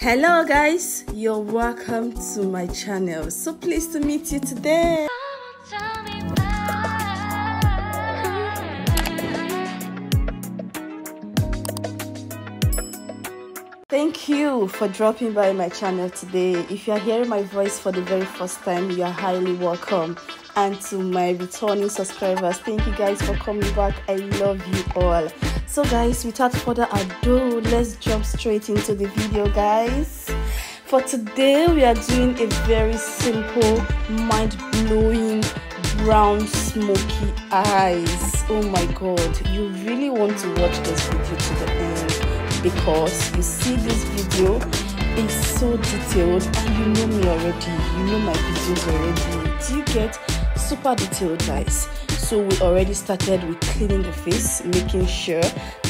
Hello guys, you're welcome to my channel. So pleased to meet you today. Thank you for dropping by my channel today. If you are hearing my voice for the very first time, you are highly welcome. And to my returning subscribers, thank you guys for coming back. I love you all. So guys, without further ado, let's jump straight into the video, guys. For today, we are doing a very simple, mind-blowing brown smoky eyes. Oh my god, you really want to watch this video to the end, because you see this video is so detailed, and you know me already, you know my videos already. Do you get super detailed, guys? So we already started with cleaning the face, making sure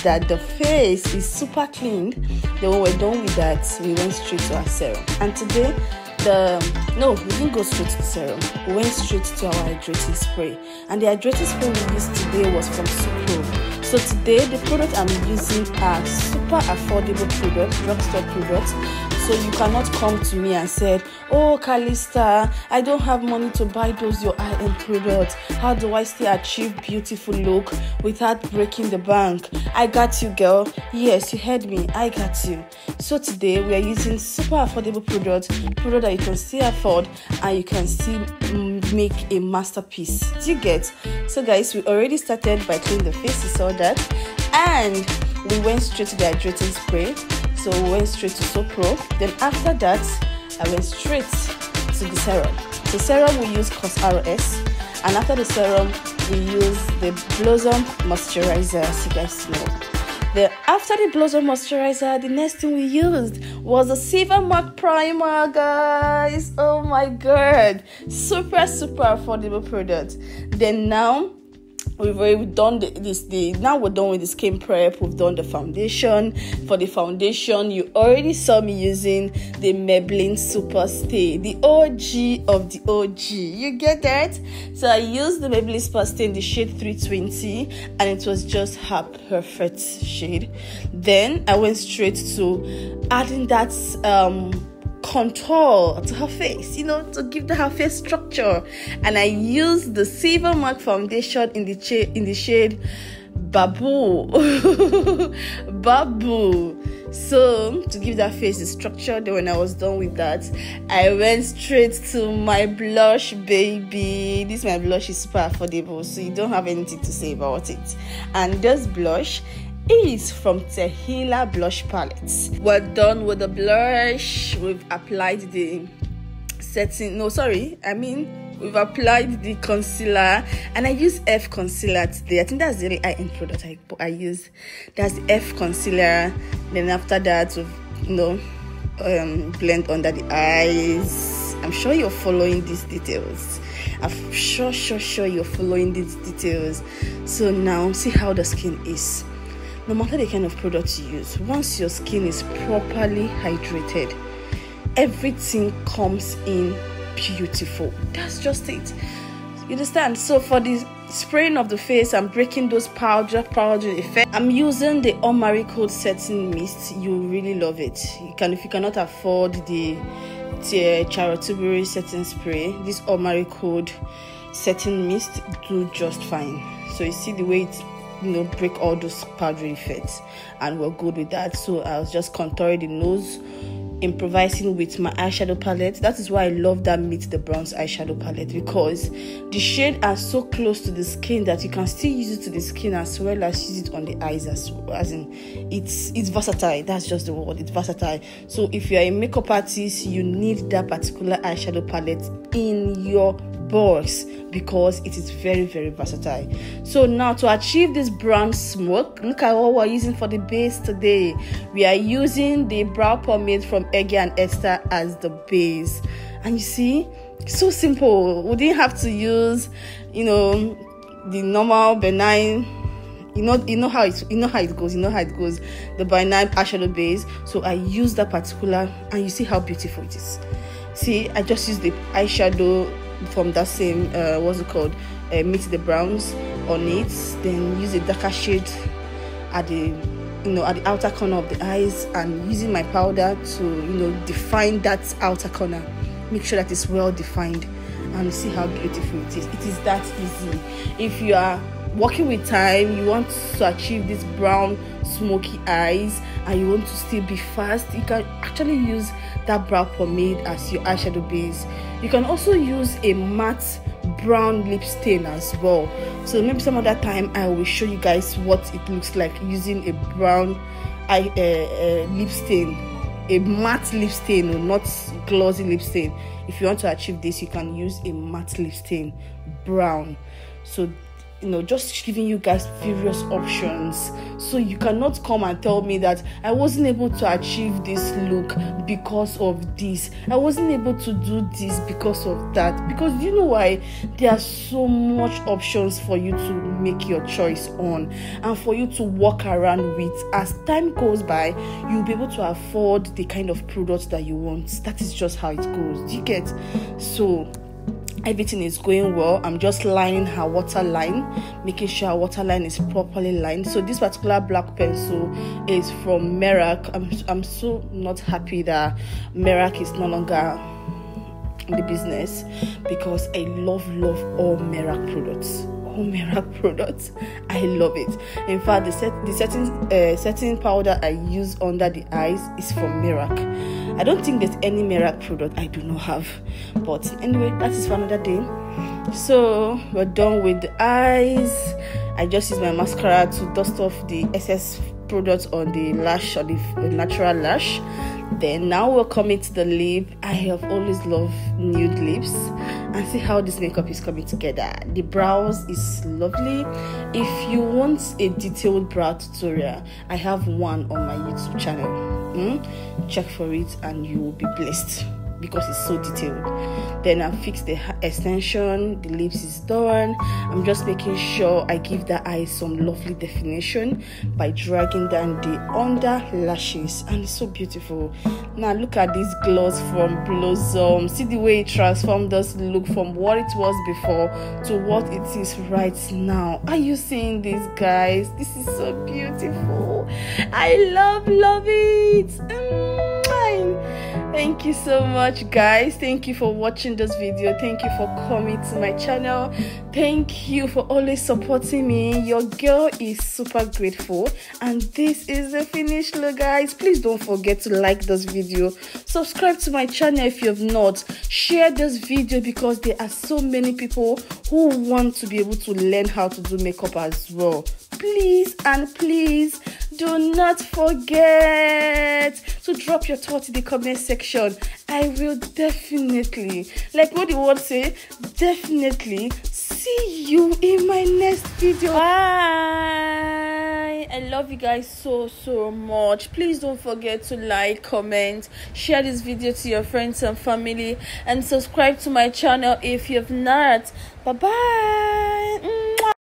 that the face is super cleaned. Then when we're done with that, we went straight to our serum. And today, we didn't go straight to the serum. We went straight to our hydrating spray. And the hydrating spray we used today was from Smokey. So today, the product I'm using are super affordable products, drugstore products. So you cannot come to me and say, "Oh, Calista, I don't have money to buy those your high-end products. How do I still achieve beautiful look without breaking the bank?" I got you, girl. Yes, you heard me. I got you. So today we are using super affordable product that you can still afford and you can still make a masterpiece. Do you get? So guys, we already started by cleaning the face, you saw that, and we went straight to the hydrating spray. So we went straight to Soap Pro. Then after that, I went straight to the serum. The serum we use COSRS, and after the serum, we use the Blossom Moisturizer, as you guys know. Then after the Blossom Moisturizer, the next thing we used was a Silver Mark Primer, guys. Oh my god, super affordable product. Then now, we've already done now we're done with the skin prep. We've done the foundation. For the foundation, you already saw me using the Maybelline Super Stay, the OG of the OG. You get that? So I used the Maybelline Super Stay in the shade 320, and it was just her perfect shade. Then I went straight to adding that contour to her face, to give her face structure, and I used the Silver Mark foundation in the shade Babu. So to give that face the structure. Then when I was done with that, I went straight to my blush, baby. This my blush is super affordable, so you don't have anything to say about it. And this blush is from Tehila blush palettes. We're done with the blush. We've applied the we've applied the concealer, and I use F concealer today. I think that's the really high-end product I use. That's the F concealer. Then after that, blend under the eyes. I'm sure you're following these details. I'm sure you're following these details. So now see how the skin is. No matter the kind of product you use, once your skin is properly hydrated, everything comes in beautiful. That's just it. You understand? So for the spraying of the face, I'm breaking those powder effect. I'm using the Marigold setting mist. You really love it. If you cannot afford the Charatuberry setting spray, this Marigold setting mist do just fine. So you see the way it's break all those powdery effects, and we're good with that. So I was just contouring the nose, improvising with my eyeshadow palette. That is why I love that Meet the Browns eyeshadow palette, because the shades are so close to the skin that you can still use it to the skin as well as use it on the eyes as in it's versatile. That's just the word, it's versatile. So if you're a makeup artist, you need that particular eyeshadow palette in your box, because it is very versatile. So now to achieve this brown smoke, look at what we're using for the base today. We are using the brow pomade from Eggy and Esther as the base, and you see, so simple. We didn't have to use the normal benign, you know how it goes, the benign eyeshadow base. So I use that particular, and you see how beautiful it is. See, I just use the eyeshadow from that same Meet the Browns on it, then use a darker shade at the at the outer corner of the eyes, and using my powder to define that outer corner. Make sure that it's well defined, and see how beautiful it is. It is that easy. If you are working with time, you want to achieve this brown smoky eyes, and you want to still be fast, you can actually use that brow pomade as your eyeshadow base. You can also use a matte brown lip stain as well. So maybe some other time I will show you guys what it looks like using a brown lip stain, a matte lip stain, or not glossy lip stain. If you want to achieve this, you can use a matte lip stain, brown. So just giving you guys various options, so you cannot come and tell me that I wasn't able to achieve this look because of this, I wasn't able to do this because of that. Because you know why? There are so much options for you to make your choice on, and for you to walk around with. As time goes by, you'll be able to afford the kind of products that you want. That is just how it goes. Do you get? So everything is going well. I'm just lining her waterline, making sure her waterline is properly lined. So this particular black pencil is from Merak. I'm so not happy that Merak is no longer in the business, because I love all Merak products. All Merak products, I love it. In fact, the setting powder I use under the eyes is from Merak. I don't think there's any Merak product I do not have, but anyway, that is for another day. So we're done with the eyes. I just use my mascara to dust off the excess products on the lash, or the natural lash. Then now we're coming to the lip. I have always loved nude lips, and see how this makeup is coming together. The brows is lovely. If you want a detailed brow tutorial, I have one on my YouTube channel. Check for it and you will be blessed, because it's so detailed. Then I fixed the extension. The lips is done. I'm just making sure I give the eye some lovely definition by dragging down the under lashes, and it's so beautiful. Now look at this gloss from Blossom. See the way it transformed this look from what it was before to what it is right now. Are you seeing this, guys? This is so beautiful. I love it. Thank you so much, guys. Thank you for watching this video. Thank you for coming to my channel. Thank you for always supporting me. Your girl is super grateful, and this is the finished look, guys. Please don't forget to like this video, subscribe to my channel if you have not, share this video, because there are so many people who want to be able to learn how to do makeup as well. Please do not forget to drop your thoughts in the comment section. I will definitely, like what the word say, definitely see you in my next video. Bye. I love you guys so much. Please don't forget to like, comment, share this video to your friends and family, and subscribe to my channel if you have not. Bye bye.